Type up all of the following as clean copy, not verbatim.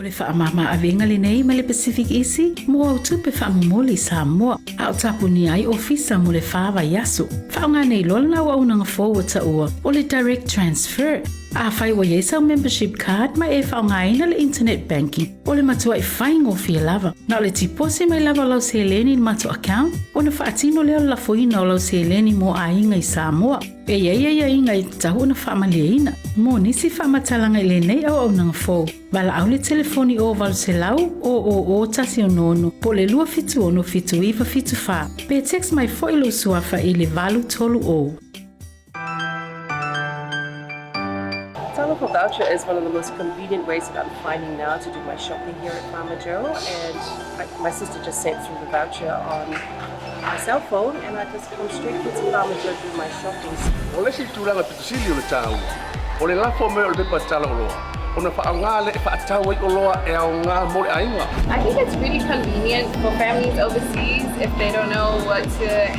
le whaamama avenga le nei ma le Pacific Isi, mo au tupe whaamumoli Samoa, a o tapuni ai ofisa mo le whaava yaso. Whaonga nei lolna wa unanga forward ta ua, o le direct transfer. A whai wa yesa membership card ma e whaonga ina le internet banking, o le matua i whaingo fia lava. Na o le tipose mai lava lau se leni matua account, o na whaatino leo la foina o lau se leni mo a inga i Samoa. E ia inga i tahu na whaamalia ina. Mo nisi whaamatalanga i le nei au nanga fo. Wala au le telefoni o walu se lau o tasi o nono. Po le lua fitu ono fitu iwa fitu wha. Pe text mai fo ilo suafa i le valu tolu o. Telephone voucher is one of the most convenient ways that I'm finding now to do my shopping here at Farmer Joe, and my sister just sent through the voucher on my cell phone, and I just come straight to Farmer Joe to do my shopping. Ole si tulanga pitusili o le tau. Ole la fo me o le pepa tala o loa. Ona whaanga le whaatau ai o loa e au ngā more ainga. I think it's really convenient for families overseas if they don't know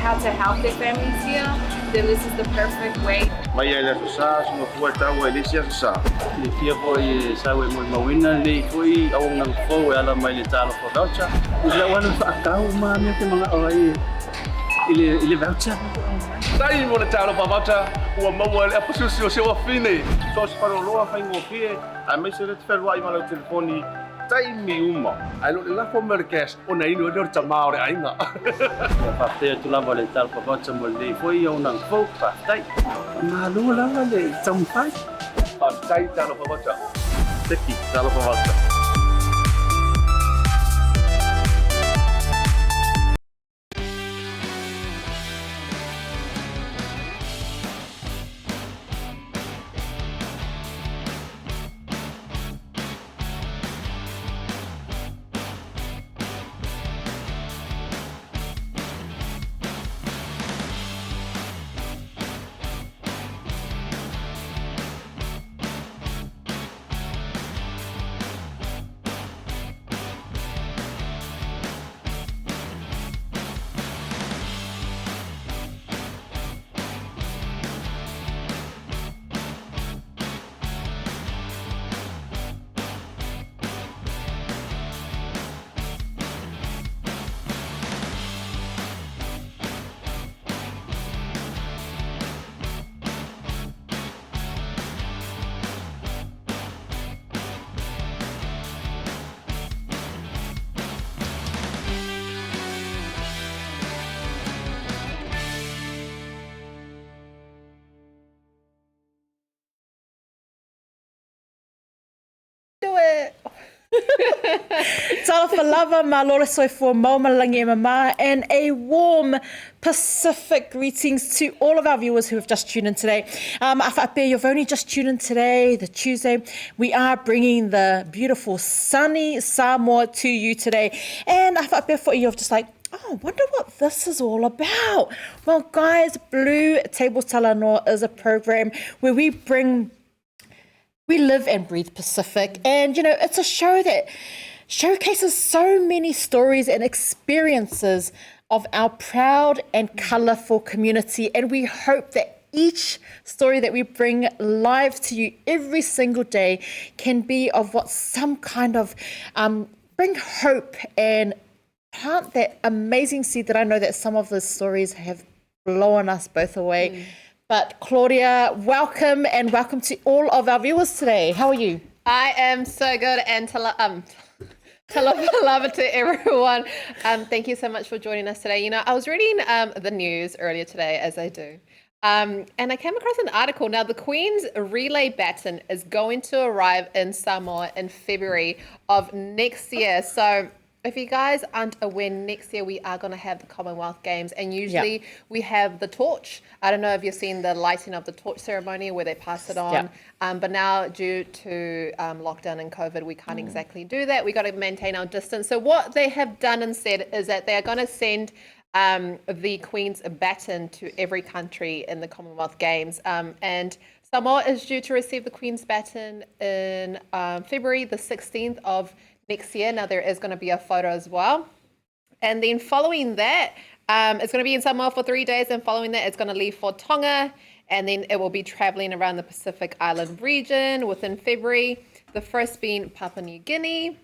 how to help their families here. Then this is the perfect way. Mai ai la sa so fua tau ai lesia sa. Le fia foi sa we mo mawina le foi au nang fo ala mai le talo for voucher. Ila wana whaatau ma me te mga oi. Ile voucher. Tai mo le talo for voucher. Ua maua le apasusi o sewa fine. So se paro loa whaingo fie. A me se le te wherua i malo telefoni. Tai mi uma. Ai lo le lafo merkes o na inu o tamao re ainga. Whapea tu lava le talo for voucher mo le foi au nang fo whaatai. Ma lua lava le tampai. Tai talo for voucher. Teki talo for voucher. Talofa lava ma lora soifua maumalangi e mama, and a warm Pacific greetings to all of our viewers who have just tuned in today. Awhapea, you've only just tuned in today, the Tuesday. We are bringing the beautiful sunny Samoa to you today. And awhapea for you, just like, oh, wonder what this is all about. Well, guys, BluTable Talanoa is a program where we live and breathe Pacific, and it's a show that showcases so many stories and experiences of our proud and colourful community, and we hope that each story that we bring live to you every single day can be of what some kind of bring hope and plant that amazing seed that I know that some of the stories have blown us both away. But Claudia, welcome to all of our viewers today. How are you? I am so good, and love to everyone. Thank you so much for joining us today. I was reading the news earlier today, as I do, and I came across an article. Now, the Queen's relay baton is going to arrive in Samoa in February of next year. So if you guys aren't aware, next year we are going to have the Commonwealth Games, and usually we have the torch. I don't know if you've seen the lighting of the torch ceremony where they pass it on, but now due to lockdown and COVID, we can't exactly do that. We got to maintain our distance. So what they have done and said is that they are going to send the Queen's baton to every country in the Commonwealth Games, and Samoa is due to receive the Queen's baton in February the 16th of next year. Now, there is going to be a photo as well. And then following that, it's going to be in Samoa for 3 days. And following that, it's going to leave for Tonga. And then it will be traveling around the Pacific Island region within February. The first being Papua New Guinea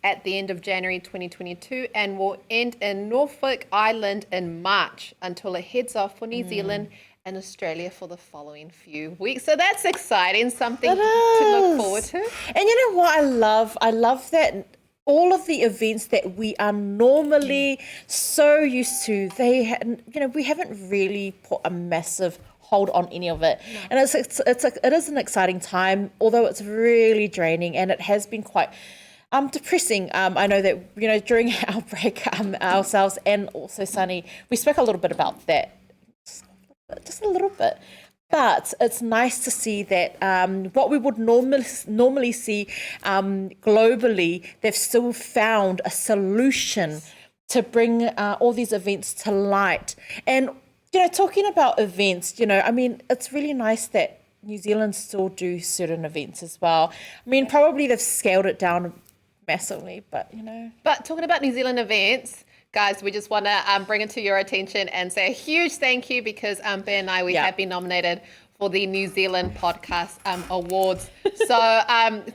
at the end of January 2022 and will end in Norfolk Island in March until it heads off for New Zealand and Australia for the following few weeks. So that's exciting, something to look forward to. And you know what I love? I love that all of the events that we are normally so used to, we haven't really put a massive hold on any of it. No. And it is an exciting time, although it's really draining and it has been quite depressing. I know that, during our break, ourselves and also Sonny, we spoke a little bit about that. Just a little bit. But it's nice to see that what we would normally see globally, they've still found a solution to bring all these events to light. And, talking about events, it's really nice that New Zealand still do certain events as well. Probably they've scaled it down massively, but, But talking about New Zealand events, guys, we just want to bring it to your attention and say a huge thank you because Pea and I, we have been nominated for the New Zealand Podcast Awards. So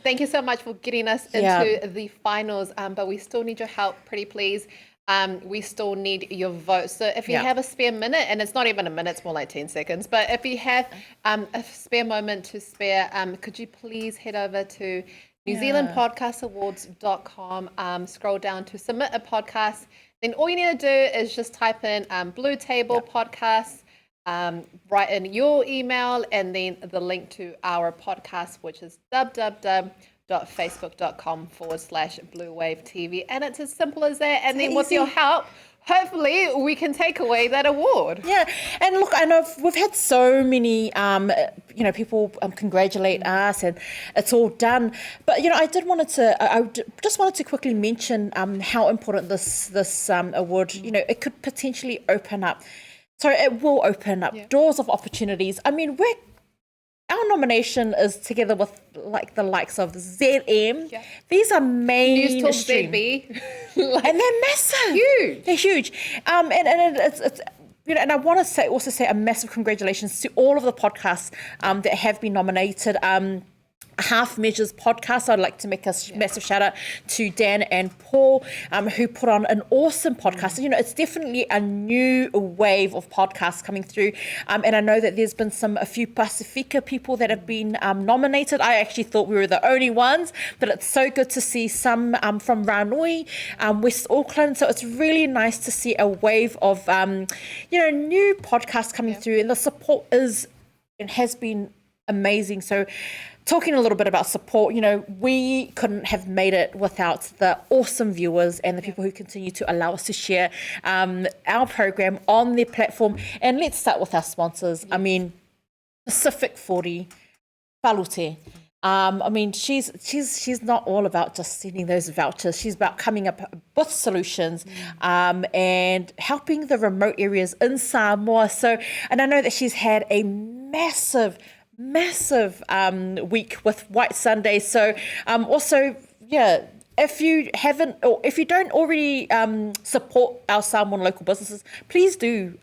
thank you so much for getting us into the finals, but we still need your help, pretty please. We still need your vote. So if you have a spare minute, and it's not even a minute, it's more like 10 seconds, but if you have a spare moment to spare, could you please head over to NewZealandPodcastAwards.com, scroll down to submit a podcast. Then all you need to do is just type in BluTable Podcast, write in your email, and then the link to our podcast, which is www.facebook.com/BluWaveTV. And it's as simple as that. And then with your help, hopefully we can take away that award. Yeah. And look, I know we've had so many, people congratulate us and it's all done. But, I just wanted to quickly mention how important this award, it could potentially open up. So it will open up doors of opportunities. Our nomination is together with the likes of ZM. Yeah. These are mainstream. News Talk ZB. And they're massive. Huge. They're huge. And it's and I want to also say a massive congratulations to all of the podcasts that have been nominated. Half Measures podcast. I'd like to make a massive shout out to Dan and Paul, who put on an awesome podcast. It's definitely a new wave of podcasts coming through. And I know that there's been a few Pacifica people that have been nominated. I actually thought we were the only ones, but it's so good to see some from Ranui, West Auckland. So it's really nice to see a wave of, new podcasts coming through, and the support has been amazing. So talking a little bit about support, we couldn't have made it without the awesome viewers and the people who continue to allow us to share our program on their platform. And let's start with our sponsors. Pacific 40, Palute. She's not all about just sending those vouchers. She's about coming up with solutions and helping the remote areas in Samoa. And I know that she's had a massive week with White Sunday. So if you haven't, or if you don't already support our Samoan local businesses, please do.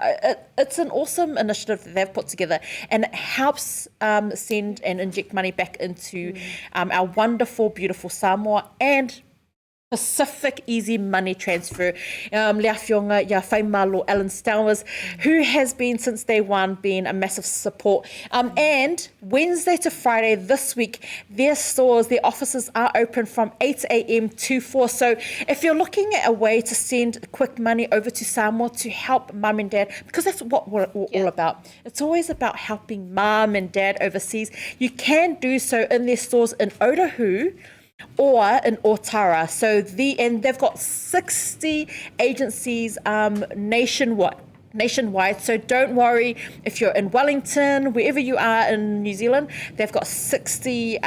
It's an awesome initiative that they've put together, and it helps send and inject money back into our wonderful, beautiful Samoa and Pacific Easy Money Transfer. Lea Fionga, ia whaimalo Alan Stowers, who has been since day one been a massive support. And Wednesday to Friday this week, their offices are open from 8 a.m. to 4. So if you're looking at a way to send quick money over to Samoa to help mum and dad, because that's what we're all about. It's always about helping mum and dad overseas. You can do so in their stores in Otahu or in Otara. And they've got 60 agencies nationwide. So don't worry if you're in Wellington, wherever you are in New Zealand, they've got 60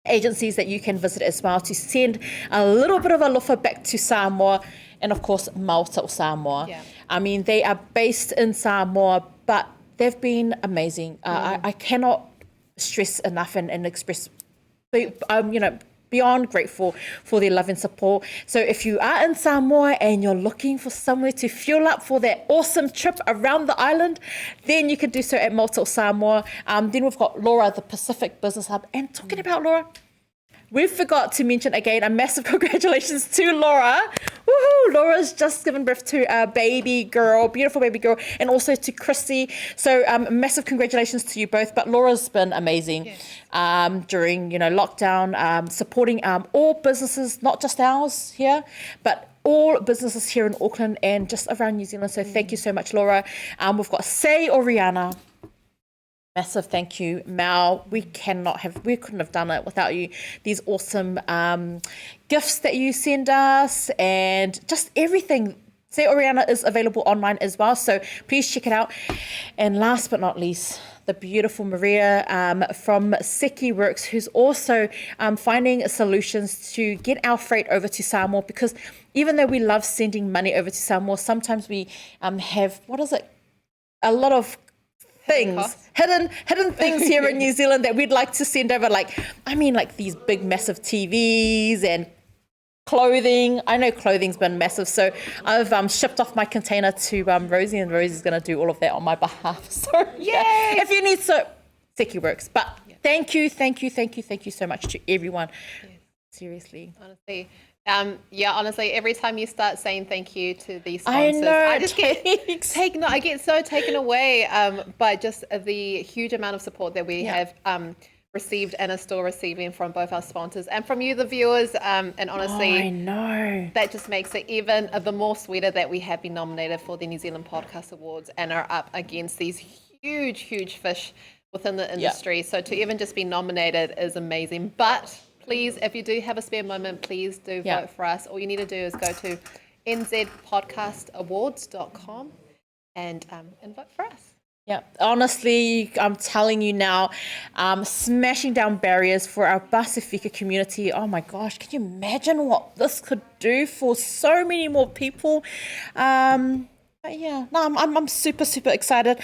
agencies that you can visit as well to send a little bit of a lofa back to Samoa, and of course Maota or Samoa. Yeah. They are based in Samoa, but they've been amazing. I cannot stress enough and express beyond grateful for their love and support. So if you are in Samoa and you're looking for somewhere to fuel up for that awesome trip around the island, then you can do so at Maota o Samoa. Then we've got Laura, the Pacific Business Hub. And talking about Laura, we forgot to mention again a massive congratulations to Laura. Woohoo! Laura's just given birth to a baby girl, beautiful baby girl, and also to Chrissy. So massive congratulations to you both. But Laura's been amazing during lockdown, supporting all businesses, not just ours here, but all businesses here in Auckland and just around New Zealand. So thank you so much, Laura. We've got Say or Rihanna. Massive thank you, Mal. We couldn't have done it without you. These awesome gifts that you send us and just everything. Say Oriana is available online as well, so please check it out. And last but not least, the beautiful Maria from Seki Works, who's also finding solutions to get our freight over to Samoa, because even though we love sending money over to Samoa, sometimes we have, a lot of things, hidden things here in New Zealand that we'd like to send over, like these big massive TVs and clothing. I know clothing's been massive, so I've shipped off my container to Rosie, and Rosie's going to do all of that on my behalf. So yeah, if you need, so Seki Works. But thank you so much to everyone. Seriously, honestly. Honestly, every time you start saying thank you to these sponsors, I just I get so taken away by just the huge amount of support that we have received and are still receiving from both our sponsors and from you, the viewers. And honestly, I know that just makes it even the more sweeter that we have been nominated for the New Zealand Podcast Awards and are up against these huge fish within the industry. So to even just be nominated is amazing. But please, if you do have a spare moment, please do vote for us. All you need to do is go to nzpodcastawards.com and vote for us. Yeah, honestly, I'm telling you now, smashing down barriers for our Pasifika community. Oh my gosh, can you imagine what this could do for so many more people? I'm super excited.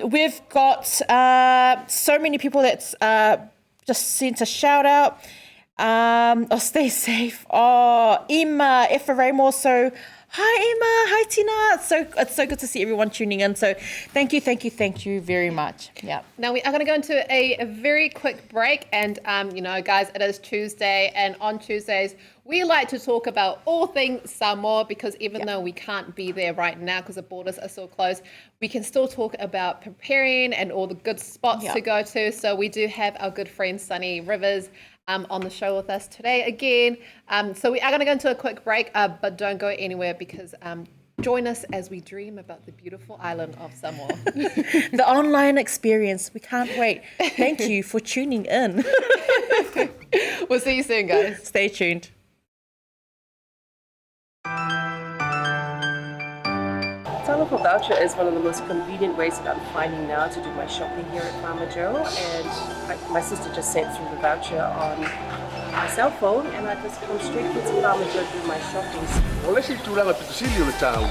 We've got so many people that's just sent a shout out. Stay safe. Emma Efraim also. Hi Emma, hi Tina. It's so good to see everyone tuning in. So thank you very much. Yeah. Now we are going to go into a very quick break, and guys, it is Tuesday, and on Tuesdays we like to talk about all things Samoa, because even though we can't be there right now because the borders are still closed, we can still talk about preparing and all the good spots to go to. So we do have our good friend Sonny Rivers on the show with us today again. So we are going to go into a quick break, but don't go anywhere, because join us as we dream about the beautiful island of Samoa. The online experience. We can't wait. Thank you for tuning in. We'll see you soon, guys. Stay tuned. Telephone voucher is one of the most convenient ways that I'm finding now to do my shopping here at Farmer Joe, and my sister just sent through the voucher on my cell phone, and I just come straight to Farmer Joe to do my shopping. O le si tūranga pitusili o le tāua.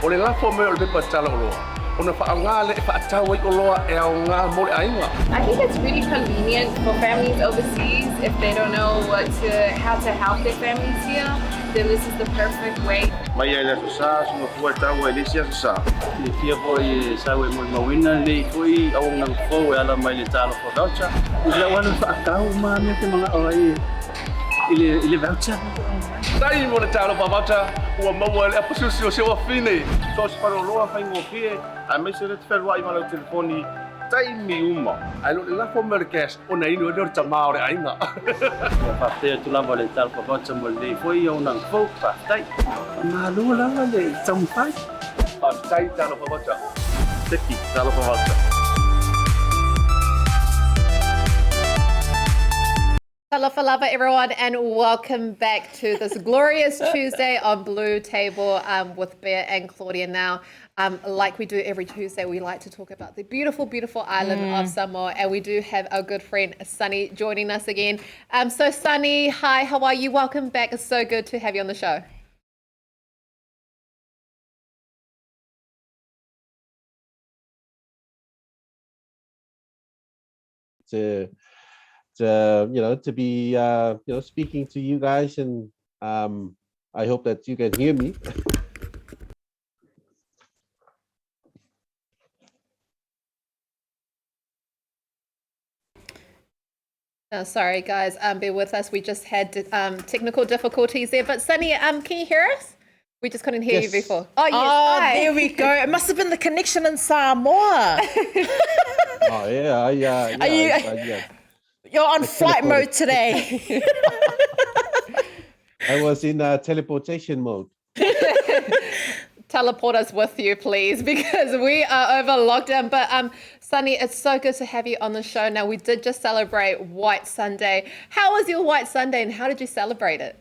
O le lafo me o le pepa tala o loa. O na whaanga le whaatau i o loa e au ngā mo le ainga. I think it's really convenient for families overseas if they don't know how to help their families here. Then this is the perfect way. Mai ai le sa sunga fua tau e le sia sa. Le fia foi sa we mo mawina le foi au ngā fo e ala mai le tala fo voucher. Le wana whaatau ma me te mga oi ile voucher. Tai mo le tala pa voucher ua maua le apasusi o sewa fine. So se paro loa whaingo fie, a me se le te wherua i mana o telefoni, tai mi uma. Ai lo le lafo me le cash, o na inu e leo tamao le ainga. Whaatea tu lava le tala pa voucher mo le foi au ngā fo whaatai. Ma loa lava le taumpai. Tai tala pa voucher. Seki tala pa voucher. Falava everyone, and welcome back to this glorious Tuesday on BluTable with Pea and Claudia. Now, like we do every Tuesday, we like to talk about the beautiful island of Samoa, and we do have our good friend Sonny joining us again. So Sonny, hi, how are you? Welcome back. It's so good to have you on the show. To be speaking to you guys, and I hope that you can hear me. Sorry, guys. Bear with us. We just had technical difficulties there. But Sonny, can you hear us? We just couldn't hear you Yes. before. Oh, yes. Oh, Hi. there we go. It must have been the connection in Samoa. Oh yeah, You're on I flight teleported. mode today. I was in teleportation mode. Teleport us with you, please, because we are over lockdown. But Sonny, it's so good to have you on the show. Now, we did just celebrate White Sunday. How was your White Sunday, and how did you celebrate it?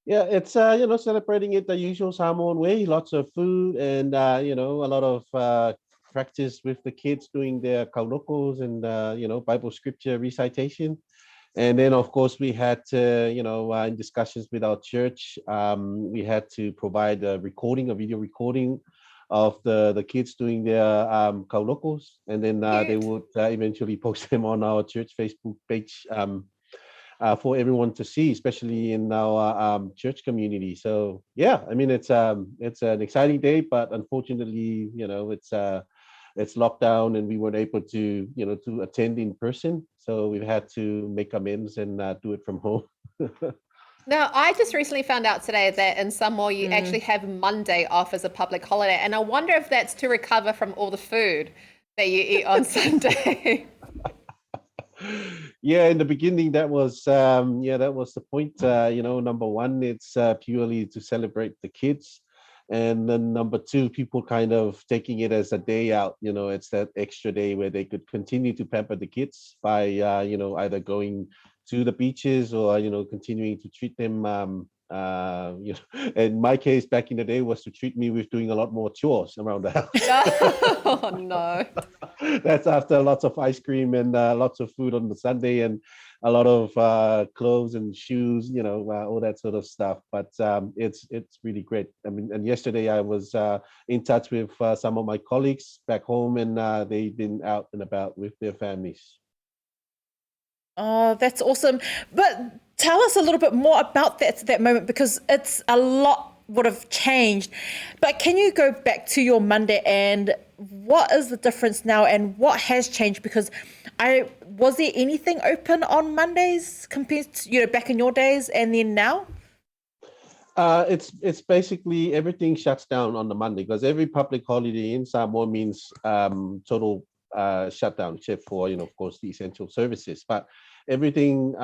Yeah, it's celebrating it the usual Samoan way. Lots of food and a lot of practice with the kids doing their kaunokos and Bible scripture recitation. And then, of course, we had to, in discussions with our church, we had to provide a video recording of the kids doing their kaunokos, and then they would eventually post them on our church Facebook page for everyone to see, especially in our church community. So yeah, I mean it's an exciting day, but unfortunately, it's locked down and we weren't able to to attend in person. So we've had to make amends and do it from home. Now, I just recently found out today that in Samoa you actually have Monday off as a public holiday, and I wonder if that's to recover from all the food that you eat on Sunday. Yeah, in the beginning, that was the point. Number one, it's purely to celebrate the kids, and then number two, people kind of taking it as a day out. It's that extra day where they could continue to pamper the kids by either going to the beaches or continuing to treat them. In my case, back in the day, was to treat me with doing a lot more chores around the house. Oh no. That's after lots of ice cream and lots of food on the Sunday and a lot of clothes and shoes, all that sort of stuff. But it's really great. I mean, and yesterday I was in touch with some of my colleagues back home, and they've been out and about with their families. Oh, that's awesome. But tell us a little bit more about that moment, because it's a lot would have changed. But can you go back to your Monday and what is the difference now and what has changed? Because was there anything open on Mondays compared to, back in your days and then now? It's basically everything shuts down on the Monday because every public holiday in Samoa means total shutdown, except for of course the essential services. But everything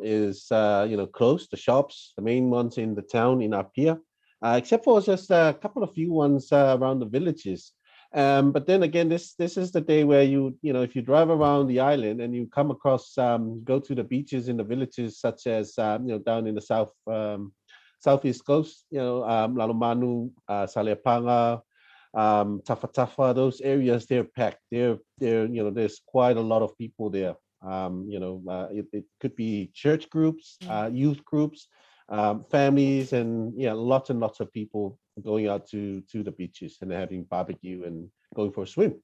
is closed. The shops, the main ones in the town in Pea, except for just a couple of few ones around the villages. But then again, this is the day where if you drive around the island and you come across go to the beaches in the villages such as down in the southeast coast, Lalomanu, Saleapanga, Tafa, those areas, they're packed. There's quite a lot of people there. It could be church groups, youth groups, families, and lots and lots of people going out to the beaches and having barbecue and going for a swim.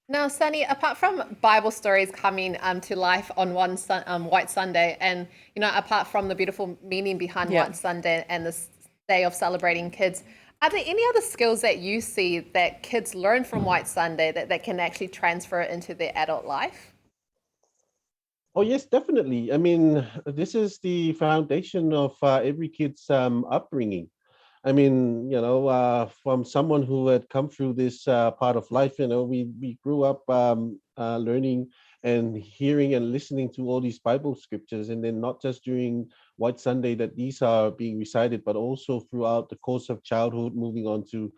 Now, Sonny, apart from Bible stories coming to life on White Sunday, and apart from the beautiful meaning behind White Sunday and this day of celebrating kids, are there any other skills that you see that kids learn from White Sunday that can actually transfer into their adult life? Oh yes, definitely. I mean, this is the foundation of every kid's upbringing. I mean, from someone who had come through this part of life, we grew up learning and hearing and listening to all these Bible scriptures, and then not just during White Sunday that these are being recited, but also throughout the course of childhood, moving on to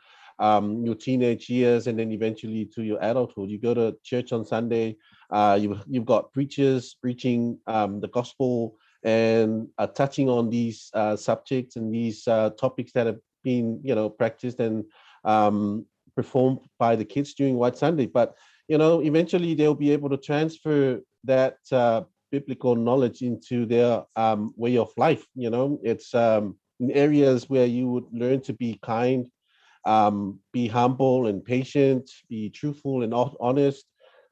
your teenage years, and then eventually to your adulthood. You go to church on Sunday, you've got preachers preaching the gospel and touching on these subjects and these topics that have been, practiced and performed by the kids during White Sunday. But eventually they'll be able to transfer that biblical knowledge into their way of life. It's in areas where you would learn to be kind, be humble and patient, be truthful and honest,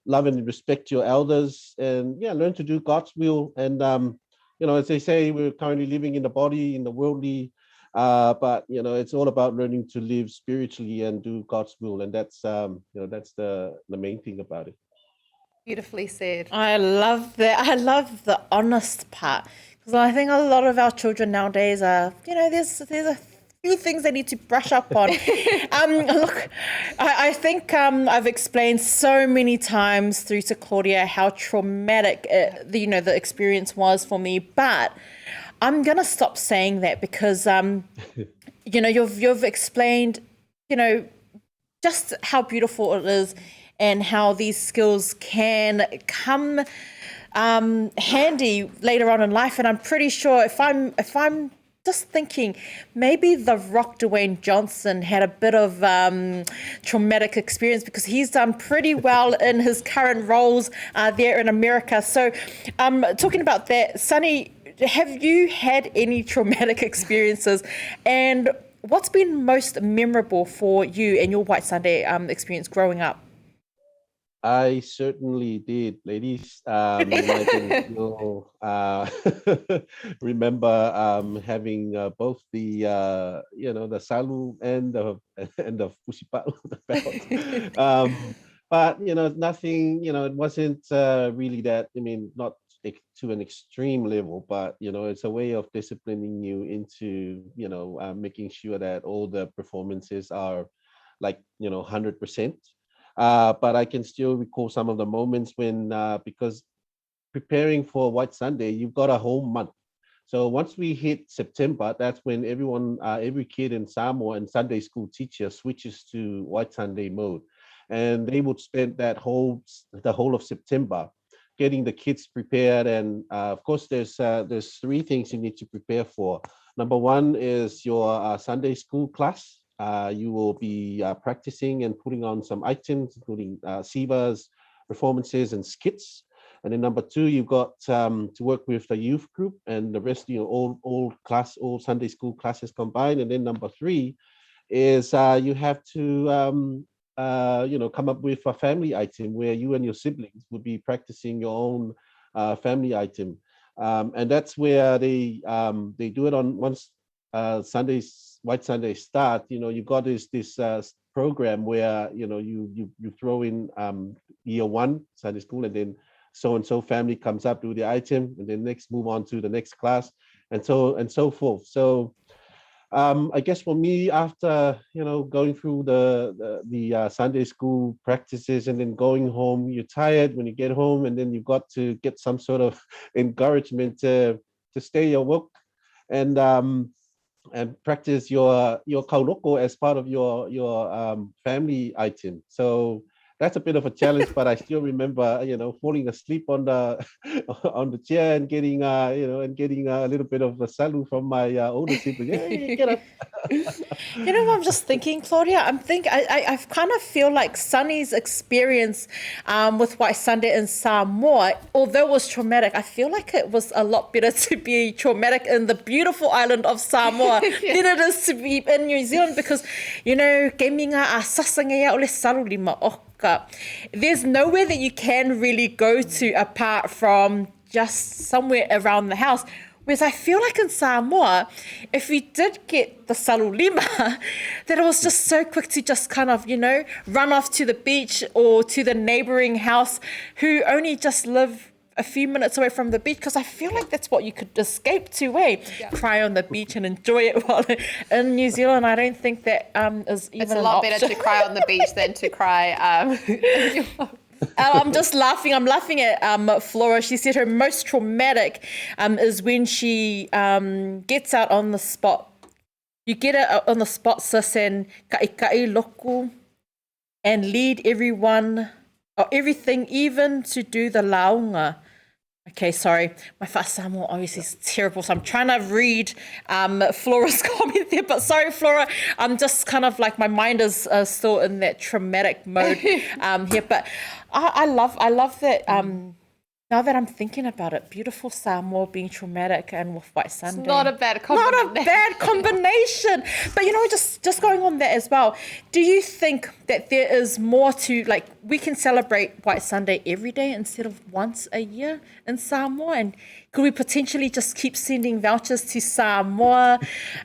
love and respect your elders, and learn to do God's will. And as they say, we're currently living in the body, in the worldly, but it's all about learning to live spiritually and do God's will, and that's the main thing about it. Beautifully said. I love that. I love the honest part, because I think a lot of our children nowadays are, there's a few things they need to brush up on. Look, I think I've explained so many times through to Claudia how traumatic the experience was for me, but I'm gonna stop saying that because you've explained just how beautiful it is and how these skills can come handy later on in life. And I'm pretty sure if I'm just thinking, maybe The Rock Dwayne Johnson had a bit of traumatic experience because he's done pretty well in his current roles there in America. So talking about that, Sonny, have you had any traumatic experiences? And what's been most memorable for you and your White Sunday experience growing up? I certainly did, ladies. I can still remember having both the the salu and the pusipa, the belt. But nothing. It wasn't really that. I mean, not to an extreme level, but it's a way of disciplining you into making sure that all the performances are like 100%. But I can still recall some of the moments when, because preparing for White Sunday, you've got a whole month. So once we hit September, that's when every kid in Samoa and Sunday school teacher switches to White Sunday mode. And they would spend the whole of September getting the kids prepared. And of course, there's 3 things you need to prepare for. Number 1 is your Sunday school class. You will be practicing and putting on some items, including sivas, performances, and skits. And then number 2, you've got to work with the youth group and the rest, all Sunday school classes combined. And then number 3 is you have to come up with a family item where you and your siblings would be practicing your own family item. And that's where they do it on once White Sunday start. You've got this program where you throw in year 1 Sunday school, and then so and so family comes up, do the item, and then next move on to the next class, and so forth. So I guess for me, after going through the Sunday school practices and then going home, you're tired when you get home, and then you've got to get some sort of encouragement to stay awoke and practice your kauloko as part of your family item. So that's a bit of a challenge, but I still remember falling asleep on the chair and getting a little bit of a salute from my older sibling. Hey, get up. What I'm just thinking, Claudia? I kind of feel like Sonny's experience with White Sunday in Samoa, although it was traumatic, I feel like it was a lot better to be traumatic in the beautiful island of Samoa than it is to be in New Zealand, because, kei minga a sasangea ole sarulima oka. There's nowhere that you can really go to apart from just somewhere around the house. Whereas I feel like in Samoa, if we did get the salulima, that it was just so quick to just kind of, run off to the beach or to the neighboring house who only just live a few minutes away from the beach, because I feel like that's what you could escape to, cry on the beach and enjoy it. While in New Zealand, I don't think that is even It's a lot better to cry on the beach than to cry I'm just laughing. I'm laughing at Flora. She said her most traumatic is when she gets out on the spot. You get out on the spot, sis, and kai loku, and lead everyone or everything, even to do the launga. Okay, sorry. My first Samoa obviously is terrible, so I'm trying to read Flora's comment there. But sorry, Flora, I'm just kind of like my mind is still in that traumatic mode here. But I love that. Now that I'm thinking about it, beautiful Samoa being traumatic and with White Sunday. It's not a bad combination. Not a bad combination. But just going on that as well, do you think that there is more to, like, we can celebrate White Sunday every day instead of once a year in Samoa? And could we potentially just keep sending vouchers to Samoa,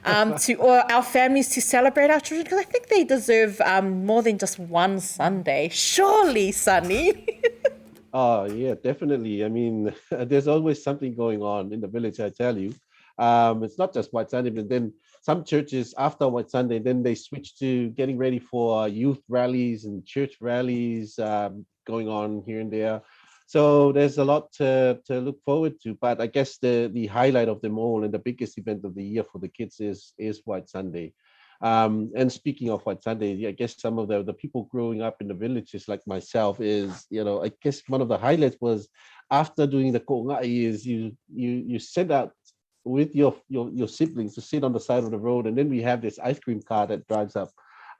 or our families to celebrate our children? Because I think they deserve more than just one Sunday. Surely, Sonny. Oh, yeah, definitely. I mean, there's always something going on in the village, I tell you. It's not just White Sunday, but then some churches after White Sunday, then they switch to getting ready for youth rallies and church rallies going on here and there. So there's a lot to look forward to. But I guess the highlight of them all and the biggest event of the year for the kids is White Sunday. And speaking of White Sunday, I guess some of the people growing up in the villages like myself is, I guess one of the highlights was after doing the ko'ngai is you set out with your siblings to sit on the side of the road, and then we have this ice cream car that drives up,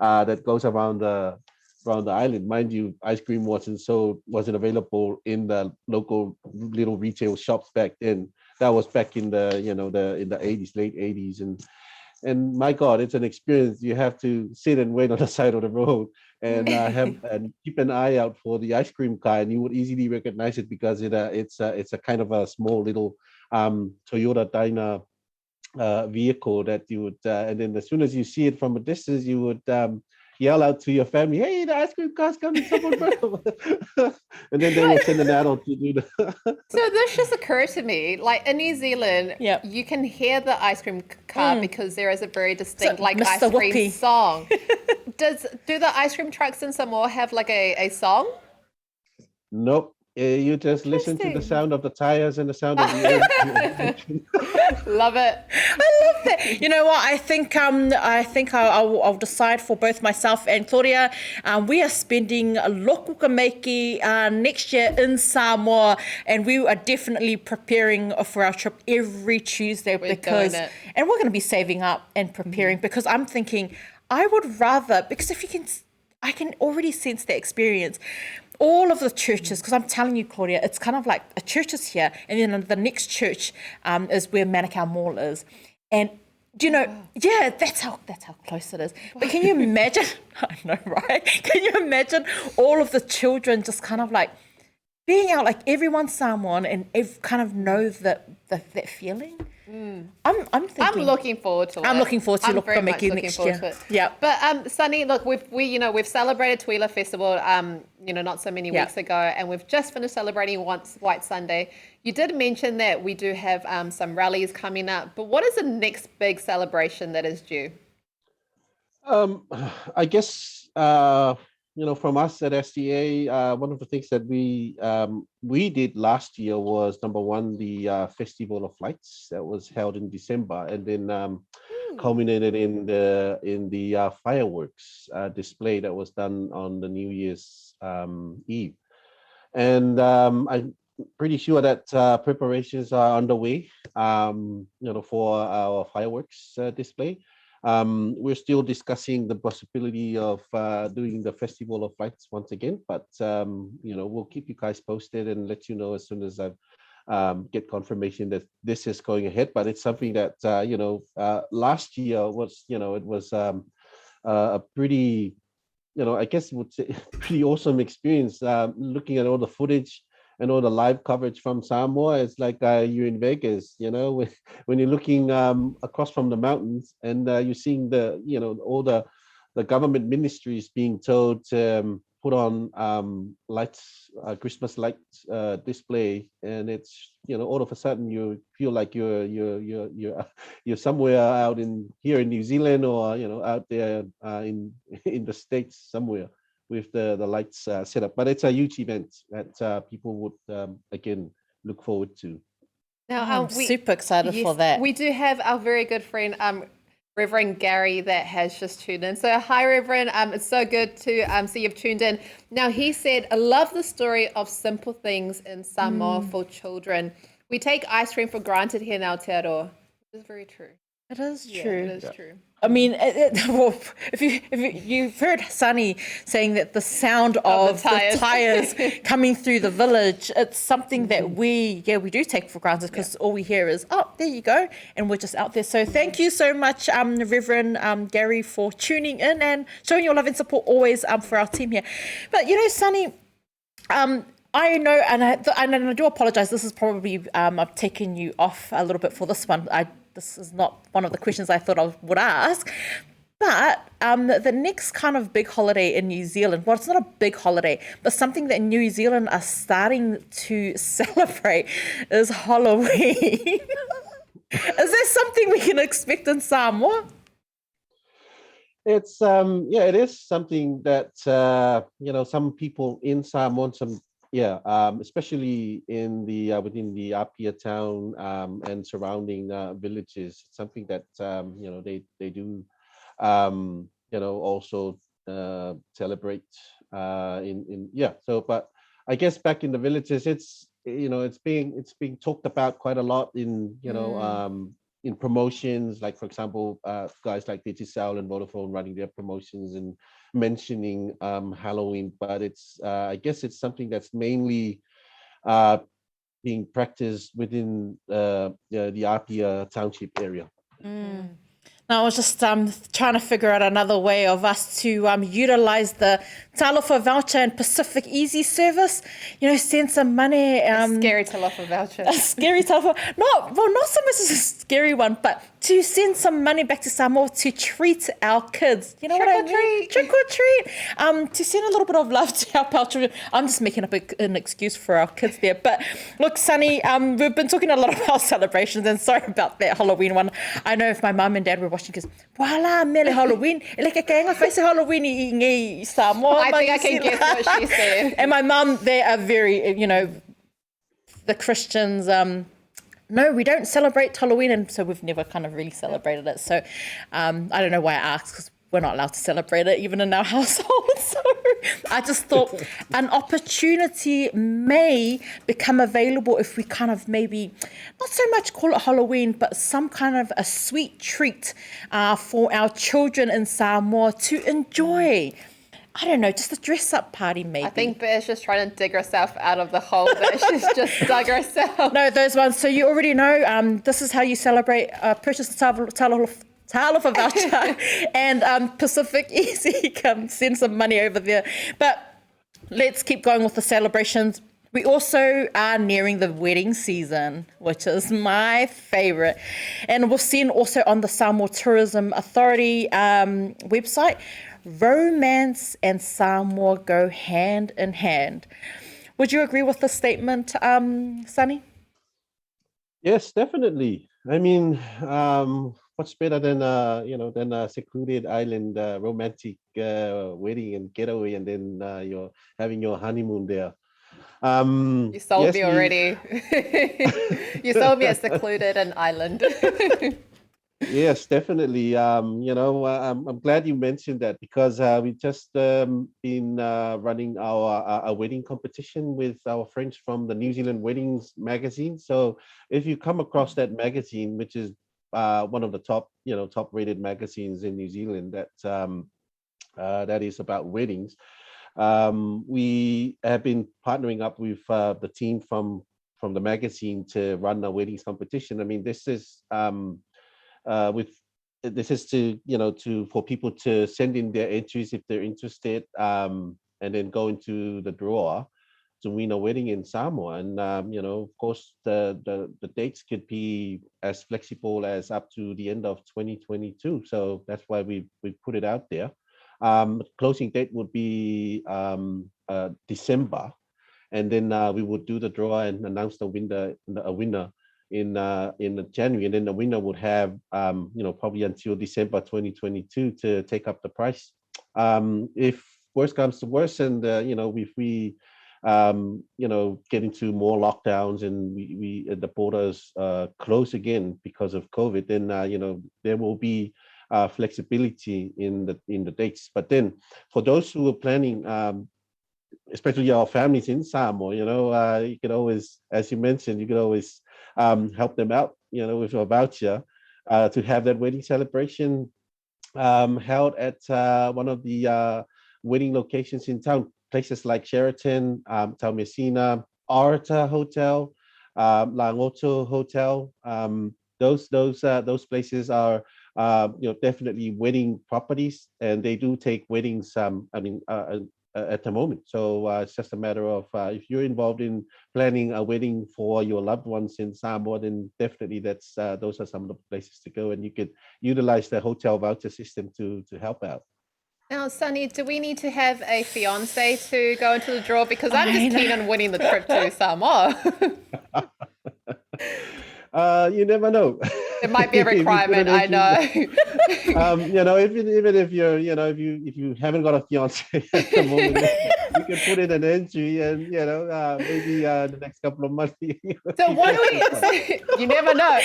that goes around the island. Mind you, ice cream wasn't available in the local little retail shops back then. That was back in the 80s, late 80s, and my God, it's an experience. You have to sit and wait on the side of the road and and keep an eye out for the ice cream car, and you would easily recognize it because it's a kind of a small little Toyota Dyna vehicle that you would, and then as soon as you see it from a distance, you would yell out to your family, "Hey, the ice cream car's coming, someone bro!" And then they will send an adult to do the. So this just occurred to me, like in New Zealand, you can hear the ice cream car because there is a very distinct So, like Mr. ice cream Whoopi. song. Do the ice cream trucks in Samoa have like a song? Nope. You just listen to the Interesting. sound of the tires and the sound of the engine. Love it. I love that. You know what? I think I'll decide for both myself and Claudia. We are spending a loko kameki next year in Samoa, and we are definitely preparing for our trip every Tuesday We're doing it. and we're going to be saving up and preparing because I'm thinking I would rather, because I can already sense the experience. All of the churches, because I'm telling you, Claudia, it's kind of like a church is here, and then the next church is where Manukau Mall is, and that's how close it is. But can you imagine? I know, right? Can you imagine all of the children just kind of like being out, like everyone's Samoan, and kind of know that feeling? I'm thinking. I'm looking forward to it. I'm looking forward to I'm Loko very much Kameki looking next forward year. to it. Yeah. But Sonny, look, we've celebrated Tuila Festival, not so many weeks ago, and we've just finished celebrating White Sunday. You did mention that we do have some rallies coming up, but what is the next big celebration that is due? I guess from us at SDA, one of the things that we did last year was number one, the Festival of Lights that was held in December, and then culminated in the fireworks display that was done on the New Year's Eve, and I'm pretty sure that preparations are underway, for our fireworks display. We're still discussing the possibility of doing the Festival of Lights once again, but we'll keep you guys posted and let you know as soon as I get confirmation that this is going ahead. But it's something that last year was it was a pretty I guess would say pretty awesome experience. Looking at all the footage and all the live coverage from Samoa, it's like you're in Vegas, when you're looking across from the mountains and you're seeing all the government ministries being told to put on lights, Christmas lights display, and it's all of a sudden you feel like you're somewhere out here in New Zealand or out there in the States somewhere, with the lights set up. But it's a huge event that people would again look forward to. Now, I'm super excited for that. We do have our very good friend, Reverend Gary, that has just tuned in. So hi, Reverend. It's so good to see you've tuned in. Now, he said, I love the story of simple things in Samoa for children. We take ice cream for granted here in Aotearoa. This is very true. It is Yeah, true. it is true. I mean, well, if you've heard Sonny saying that the sound of the tires coming through the village, it's something that we do take for granted because all we hear is, oh, there you go, and we're just out there. So thank you so much, Reverend Gary, for tuning in and showing your love and support always for our team here. But Sonny, I know, and I do apologize. This is probably I've taken you off a little bit for this one. This is not one of the questions I thought I would ask. But the next kind of big holiday in New Zealand, well, it's not a big holiday, but something that New Zealand are starting to celebrate is Halloween. Is there something we can expect in Samoa? It's it is something that some people in Samoa, especially in the within the Apia town and surrounding villages, something that they do also celebrate but I guess back in the villages it's being talked about quite a lot in promotions, like for example guys like Digicel and Vodafone running their promotions and mentioning Halloween, but it's I guess it's something that's mainly being practiced within the Apia township area. Now, I was just trying to figure out another way of us to utilize the talofa voucher and Pacific Easy service. Send some money. Scary talofa voucher. A scary talofa. Not so much as a scary one, but to send some money back to Samoa to treat our kids. You know what I mean? Trick or treat. To send a little bit of love to help our children. I'm just making up an excuse for our kids there. But look, Sonny, we've been talking a lot about celebrations, and sorry about that Halloween one. I know if my mum and dad were watching, because wala mele Halloween. Ele ke kainga face Halloween I ngai Samoa. I think I can guess what she said. And my mum, they are very, the Christians, no, we don't celebrate Halloween, and so we've never kind of really celebrated it. So I don't know why I asked, because we're not allowed to celebrate it even in our household. So I just thought an opportunity may become available if we kind of maybe not so much call it Halloween, but some kind of a sweet treat for our children in Samoa to enjoy. I don't know, just a dress-up party maybe. I think Bear's just trying to dig herself out of the hole that she's just dug herself. No, those ones. So you already know, this is how you celebrate purchase talofa voucher and Pacific Easy. Come send some money over there. But let's keep going with the celebrations. We also are nearing the wedding season, which is my favorite. And we've seen also on the Samoa Tourism Authority website, romance and Samoa go hand in hand. Would you agree with the statement, Sonny? Yes, definitely. I mean, what's better than a secluded island romantic wedding and getaway, and then you're having your honeymoon there. You sold me already. You sold me a secluded an island. Yes, definitely. I'm glad you mentioned that, because we've just been running our wedding competition with our friends from the New Zealand Weddings magazine. So if you come across that magazine, which is one of the top rated magazines in New Zealand that is about weddings, we have been partnering up with the team from the magazine to run a weddings competition. I mean, this is for people to send in their entries if they're interested, and then go into the draw to win a wedding in Samoa. And of course, the dates could be as flexible as up to the end of 2022. So that's why we put it out there. Closing date would be December, and then we would do the draw and announce a winner in January, and then the winner would have probably until December 2022 to take up the prize. If worst comes to worst, and if we get into more lockdowns and we the borders close again because of COVID, then there will be flexibility in the dates. But then for those who are planning, especially our families in Samoa, you could always, as you mentioned, you could always help them out, with a voucher to have that wedding celebration held at one of the wedding locations in town, places like Sheraton, Taumesina, Arata Hotel, Langoto Hotel. Those places are definitely wedding properties, and they do take weddings. at the moment. So it's just a matter of if you're involved in planning a wedding for your loved ones in Samoa, then definitely those are some of the places to go, and you could utilize the hotel voucher system to help out. Now, Sonny, do we need to have a fiance to go into the draw? Because I'm just keen on winning the trip to Samoa. You never know. It might be a requirement, I know. Even if you're, if you haven't got a fiance at the moment, you can put in an entry, and maybe the next couple of months. So what do we? You never know.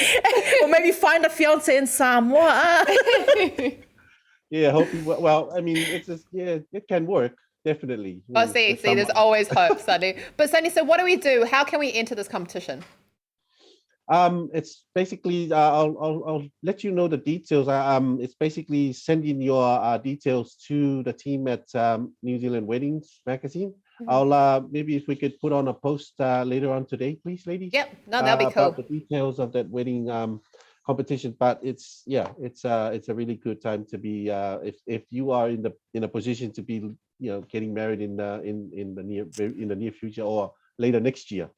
Or maybe find a fiance in Samoa. Yeah, well, I mean, it's just, it can work, definitely. Oh, see, there's always hope, Sonny. But Sonny, so what do we do? How can we enter this competition? It's basically, I'll let you know the details. It's basically sending your details to the team at New Zealand Weddings magazine. Mm-hmm. I'll maybe if we could put on a post later on today, please, ladies. Yep, no, that'd be cool. About the details of that wedding competition, but it's a really good time to be if you are in a position to be getting married in the near future or later next year.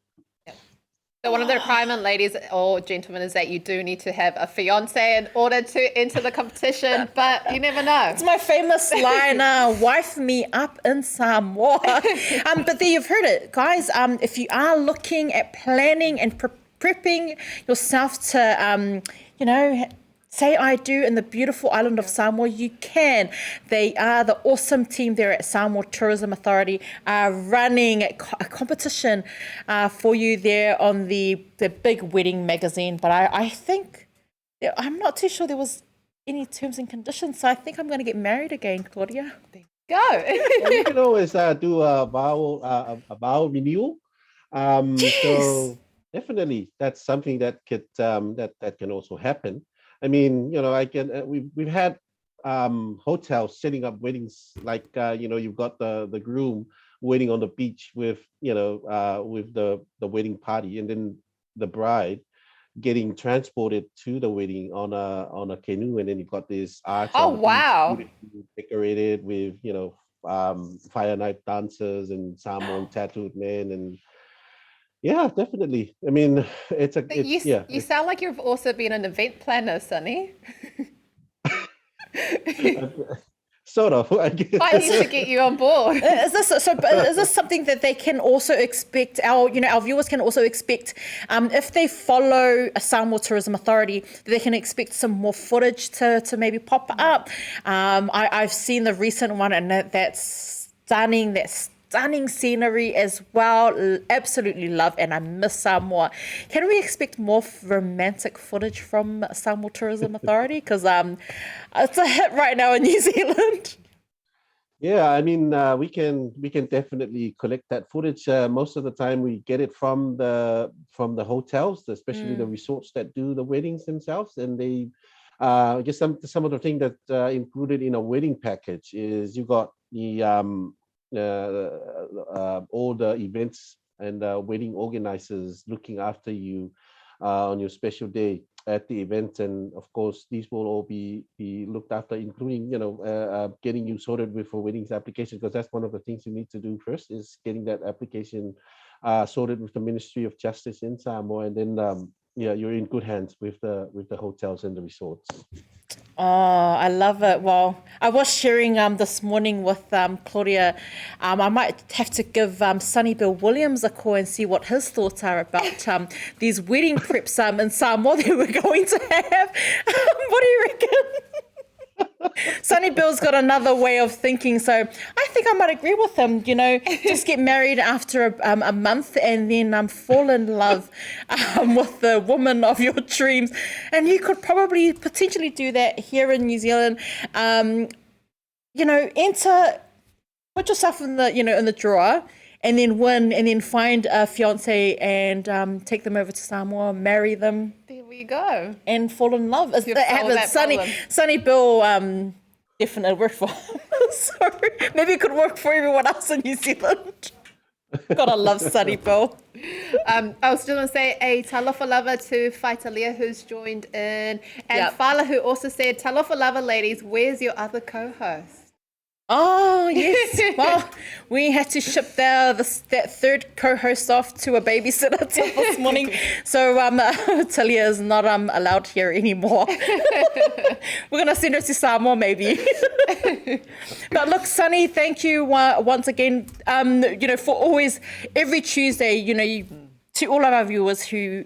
So one of the requirement, ladies or gentlemen, is that you do need to have a fiance in order to enter the competition, but you never know. It's my famous line, wife me up in Samoa. But there you've heard it, guys. If you are looking at planning and prepping yourself to, say I do in the beautiful island of Samoa, you can. They are the awesome team there at Samoa Tourism Authority running a competition for you there on the big wedding magazine. But I think, I'm not too sure there was any terms and conditions, so I think I'm going to get married again, Claudia. There you go. Well, you can always do a vow renewal. Yes. So definitely that's something that could that can also happen. I mean, we've had hotels setting up weddings like you've got the groom waiting on the beach with with the wedding party, and then the bride getting transported to the wedding on a canoe, and then you've got this arch. Oh wow! Decorated with fire knife dancers and Samoan tattooed men and. Yeah, definitely. I mean, you sound like you've also been an event planner, Sonny. Sort of, I guess. I need to get you on board. Is this something that they can also expect? Our viewers can also expect if they follow a Samoa Tourism Authority, they can expect some more footage to maybe pop up. I've seen the recent one, and that's stunning. That's stunning scenery as well. Absolutely love, and I miss Samoa. Can we expect more romantic footage from Samoa Tourism Authority? Because it's a hit right now in New Zealand. Yeah, I mean, we can definitely collect that footage. Most of the time, we get it from the hotels, especially the resorts that do the weddings themselves, and they. I guess some of the things that included in a wedding package is you got the all the events and wedding organizers looking after you on your special day at the event, and of course these will all be looked after, including getting you sorted with a weddings application, because that's one of the things you need to do first is getting that application sorted with the Ministry of Justice in Samoa, and then you're in good hands with the hotels and the resorts. Oh, I love it. Well, I was sharing this morning with Claudia. I might have to give Sonny Bill Williams a call and see what his thoughts are about these wedding preps in Samoa that we're going to have. What do you reckon? Sonny Bill's got another way of thinking, so I think I might agree with him. Just get married after a month and then fall in love with the woman of your dreams, and you could probably potentially do that here in New Zealand. Put yourself in the drawer, and then win, and then find a fiance and take them over to Samoa, marry them. There we go. And fall in love. That happens. Sonny Bill definitely worked for him. Sorry. Maybe it could work for everyone else in New Zealand. Gotta love Sonny Bill. I was just going to say a talofa lava to Faitalia who's joined in. And Fala who also said, talofa lava ladies, where's your other co-host? Oh, yes. Well, we had to ship that third co-host off to a babysitter this morning. So Talia is not allowed here anymore. We're going to send her to Samoa, maybe. But look, Sonny, thank you once again, for always, every Tuesday, to all of our viewers who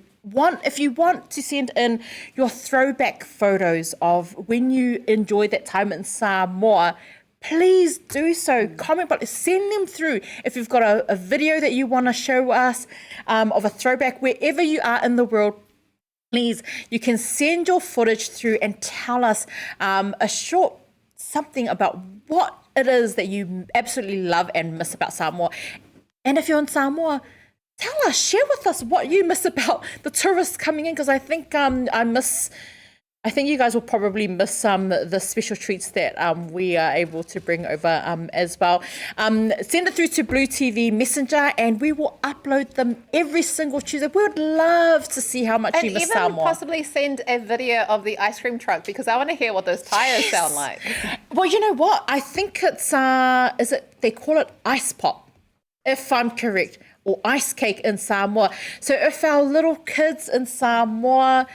if you want to send in your throwback photos of when you enjoyed that time in Samoa, please do so. Comment, but send them through. If you've got a video that you want to show us of a throwback, wherever you are in the world, please, you can send your footage through and tell us a short something about what it is that you absolutely love and miss about Samoa. And if you're in Samoa, tell us, share with us what you miss about the tourists coming in, because I think I think you guys will probably miss the special treats that we are able to bring over as well. Send it through to Blue TV Messenger, and we will upload them every single Tuesday. We would love to see how much you miss Samoa. And even possibly send a video of the ice cream truck, because I want to hear what those tires sound like. Well, you know what? I think it's they call it ice pop, if I'm correct, or ice cake in Samoa. So if our little kids in Samoa,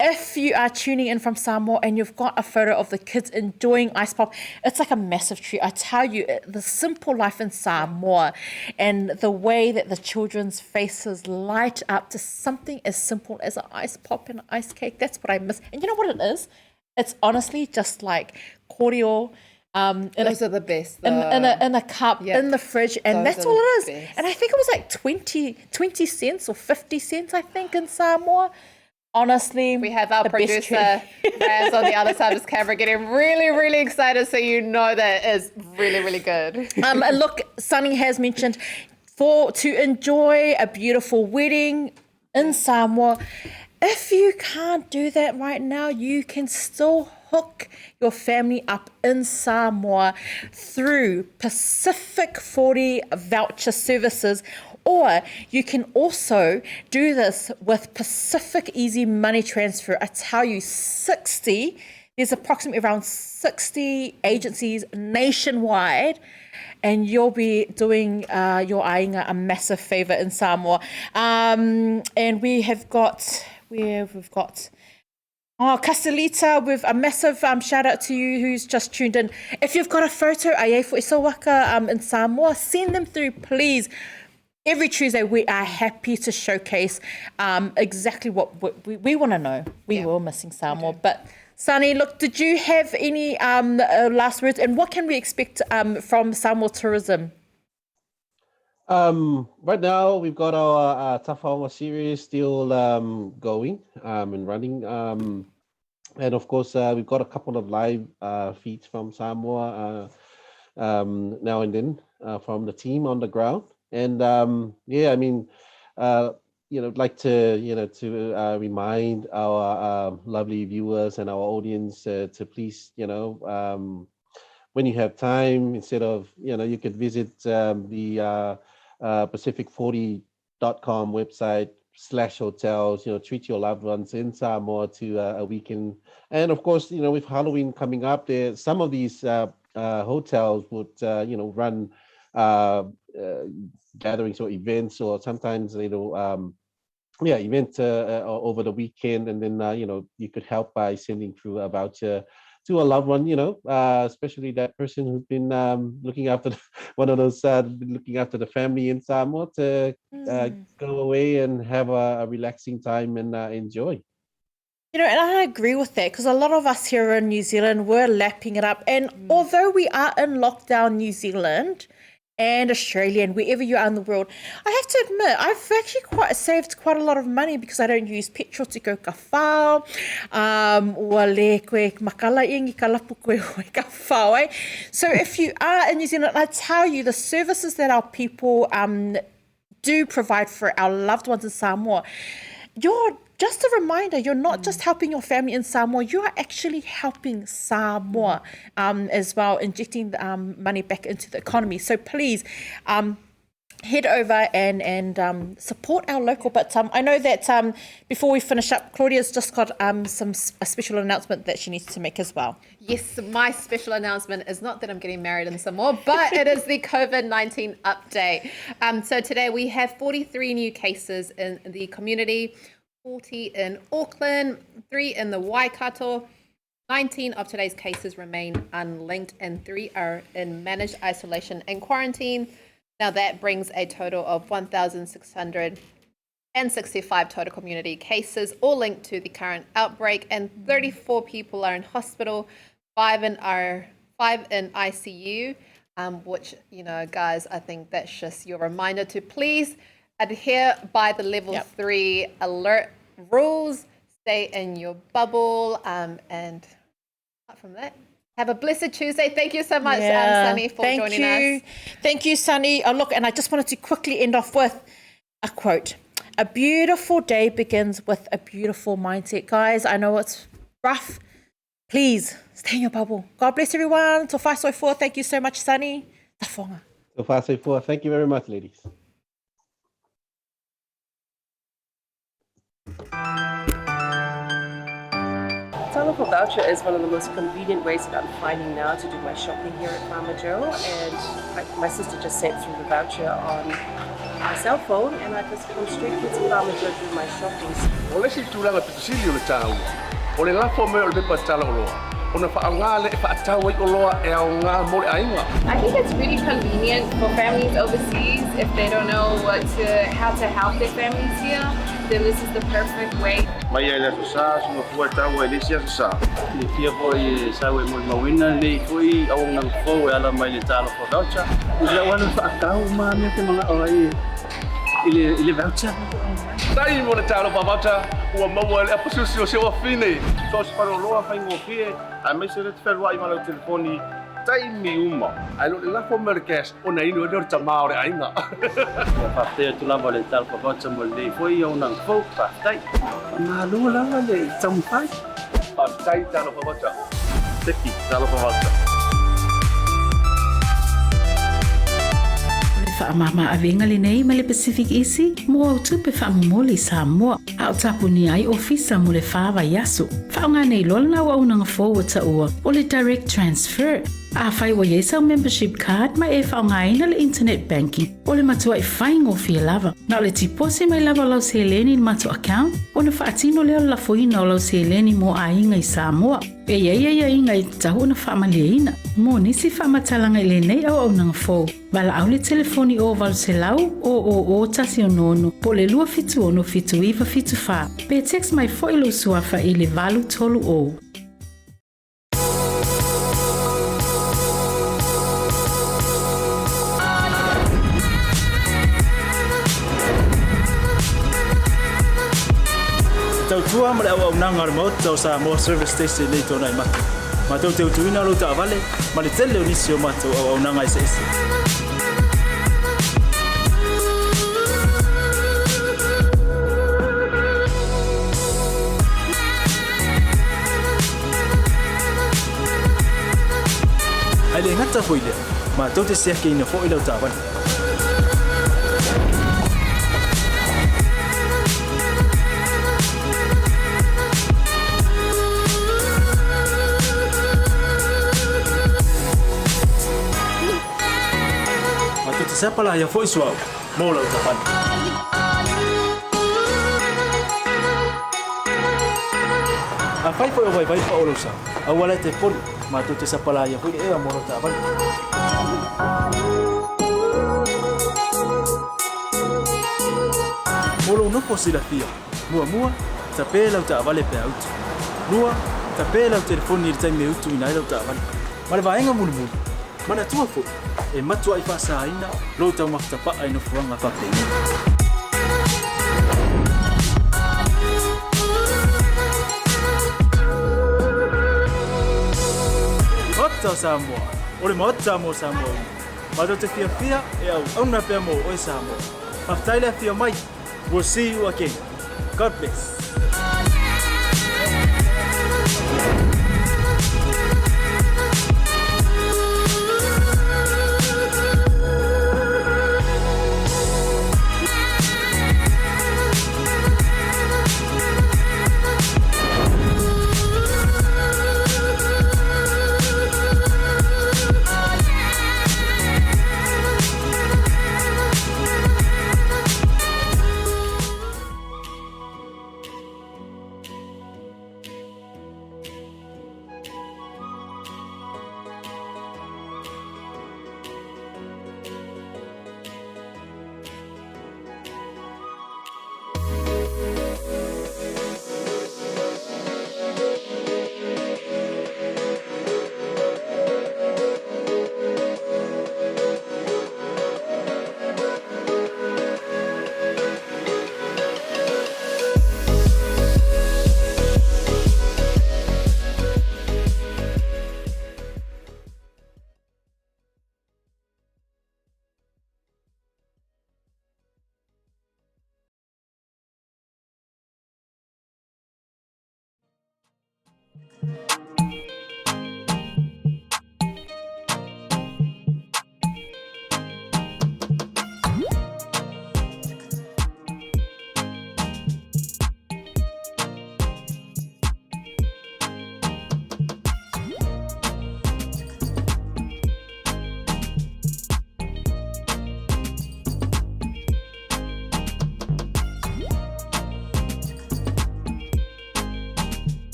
if you are tuning in from Samoa and you've got a photo of the kids enjoying ice pop, it's like a massive treat. I tell you, the simple life in Samoa and the way that the children's faces light up to something as simple as an ice pop and an ice cake, that's what I miss. And you know what it is? It's honestly just like cordial. Those are the best. In a cup, in the fridge, and that's all it is. Best. And I think it was like 20 cents or 50 cents, I think, in Samoa. Honestly, we have our producer, Raz, on the other side of this camera getting really, really excited, so you know that is really, really good. And look, Sonny has mentioned to enjoy a beautiful wedding in Samoa. If you can't do that right now, you can still hook your family up in Samoa through Pacific 40 voucher services, or you can also do this with Pacific Easy Money Transfer. I tell you, there's approximately around 60 agencies nationwide, and you'll be doing your Ainga a massive favor in Samoa. And we have got, we've got Castelita, with a massive shout out to you who's just tuned in. If you've got a photo in Samoa, send them through, please. Every Tuesday, we are happy to showcase exactly what we want to know. We were missing Samoa. But Sonny, look, did you have any last words? And what can we expect from Samoa tourism? Right now, we've got our Tafawa series still going and running. And of course, we've got a couple of live feeds from Samoa now and then from the team on the ground. And I'd like to remind our lovely viewers and our audience to please, when you have time, instead of, you could visit the Pacific40.com website /hotels, treat your loved ones in Samoa to a weekend. And of course, with Halloween coming up, there some of these hotels would run gatherings or events, or sometimes event over the weekend, and then you could help by sending through a voucher to a loved one, especially that person who's been looking after looking after the family in Samoa, to go away and have a relaxing time and enjoy. And I agree with that, because a lot of us here in New Zealand, we're lapping it up. And although we are in lockdown, New Zealand and Australia and wherever you are in the world, I have to admit, I've actually saved quite a lot of money, because I don't use petrol to go ka whao, ua le koe makala ingi ka lapu koe hoi ka whao, eh? So if you are in New Zealand, I tell you, the services that our people do provide for our loved ones in Samoa, just a reminder, you're not just helping your family in Samoa, you are actually helping Samoa as well, injecting money back into the economy. So please, head over and support our local. But I know that before we finish up, Claudia's just got a special announcement that she needs to make as well. Yes, my special announcement is not that I'm getting married in Samoa, but it is the COVID-19 update. So today we have 43 new cases in the community, 40 in Auckland, 3 in the Waikato. 19 of today's cases remain unlinked and 3 are in managed isolation and quarantine. Now that brings a total of 1,665 total community cases, all linked to the current outbreak, and 34 people are in hospital, 5 in ICU, which, guys, I think that's just your reminder to please adhere by the level 3 alert rules, stay in your bubble, and apart from that, have a blessed Tuesday. Thank you so much, Sonny, for joining us. Thank you, Sonny. Oh, look, and I just wanted to quickly end off with a quote. A beautiful day begins with a beautiful mindset. Guys, I know it's rough. Please, stay in your bubble. God bless everyone. Tō whai soifua. Thank you so much, Sonny. Ta whonga. Tō whai soifua. Thank you very much, ladies. Telephone voucher is one of the most convenient ways that I'm finding now to do my shopping here at Farmer Joe, and my sister just sent through the voucher on my cell phone, and I just come straight to Farmer Joe to do my shopping. O le si tūlanga pitusili o le tāu. O le lafo me o le pepa tala o loa. O na whaanga le whaatau ai o loa e au ngā mo le ainga. I think it's really convenient for families overseas if they don't know how to help their families here. Then this is the perfect way. Mai ai le sa so fua tau e le sia sa. Le fia foi sa we mo mawina le foi au nang fo e ala mai le talo for voucher. Ila wana whaatau ma me te mga orai. Ile voucher. Tai mo le talo voucher ua maua le apususi o se wa fine. So se paro loa whaingo fie, a me se le te wherua i mana o telefoni, tai mi uma. Ai lo le lafo me le cash, o na inu e nore tamā o le ainga. Ia whaftea tu lava le talo for voucher mo le foi au nang fo whaftai. Ngā lua lava le tamwhai. Tai talo voucher. Teki talo for voucher. Whaamama awenga le nei ma le Pacific Easy mo au tupe whaamumoli Samoa a o tapu ni ai ofisa mo le whawa yaso. Whaonga nei lolna wa unanga forward ta ua o le direct transfer. A whai wa yesa membership card ma e whaonga ina le internet banking o le matua i whaingo fia lava. Na o le tipose mai lava lau se leni matua account o na whaatino leo la foina o lau se leni mo a inga i Samoa. E ia inga i tahu na whaamalia ina. Mo nisi whaamatalanga i le nei au nanga fo. Wala au le telefoni o walu se lau o tasi o nono po le lua fitu ono fitu iwa fitu wha. Pe text mai fo ilo suafa i le valu tolu o. Tau tua mare au nanga mo tau sa mo service station le tona i matu. Ma tau teu tuina lo ta vale, ma le tele onisi o matu au nanga i se. Ai le ngata foile, ma tau te seke ina fo ilo ta vale. Siapa lah yang voice wow, mau lah ucapan. Apa itu yang baik pak urusan? Awalnya telepon, matu siapa lah yang voice mau lah ucapan. Mulu no posilah dia, mua tapi lah ucapan lepas itu. Mua tapi lah telepon ni time itu ini lah ucapan. Malah bayang mulu. Mana tua fo e matua i whasa aina lo tau maftapa ai no fuanga whapeni. Ota Samoa, ore mota mo Samoa. Mato te fia e au na pea mo oi Samoa. Maftaile fia mai. We'll see you again. God bless.